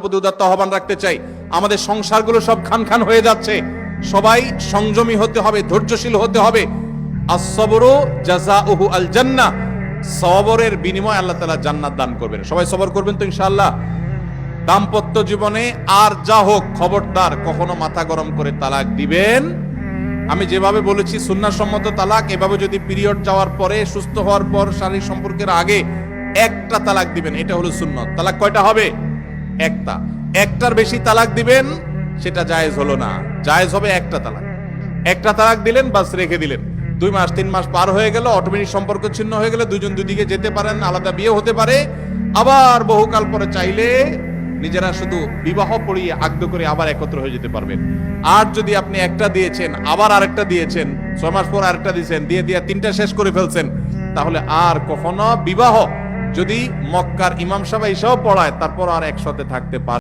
প্রতি উদাত্ত আহ্বান রাখতে চাই। আমাদের সংসারগুলো সব খান খান হয়ে যাচ্ছে। সবাই সংযমী হতে হবে, ধৈর্যশীল হতে হবে। as-sabru জাযাউহু আল জান্নাহ, সবরের বিনিময় আল্লাহ তাআলা জান্নাত দান করবেন। সবাই সবর করবেন তো ইনশাআল্লাহ। দাম্পত্য জীবনে আর যা হোক, খবরদার কখনো মাথা গরম করে তালাক দিবেন। আমি যেভাবে বলেছি সুন্নাহসম্মত তালাক, এভাবে যদি পিরিয়ড যাওয়ার পরে, সুস্থ হওয়ার পর, শারীরিক সম্পর্কের আগে একটা তালাক দিবেন, এটা হলো সুন্নত। তালাক কয়টা হবে? একটা। একটার বেশি তালাক দিবেন সেটা জায়েজ হলো না। জায়েজ হবে একটা তালাক। একটা তালাক দিলেন, বাস রেখে দিলেন। 2 মাস 3 মাস পার হয়ে গেল, অটোমেটিক সম্পর্ক ছিন্ন হয়ে গেলে দুজন দুদিকে যেতে পারেন, আলাদা বিয়ে হতে পারে। আবার বহুকাল পরে চাইলে নিজেরা শুধু বিবাহ পড়িয়ে আগ্ধ করে আবার একত্র হয়ে যেতে পারবেন। আর যদি আপনি একটা দিয়েছেন, আবার আরেকটা দিয়েছেন, 6 মাস পর আরেকটা দিয়েছেন, দিয়ে 3টা শেষ করে ফেলছেন, তাহলে আর কখনো বিবাহ যদি মক্কার ইমাম সাহেব এসেও পড়ায়, তারপর আর একসাথে থাকতে পারে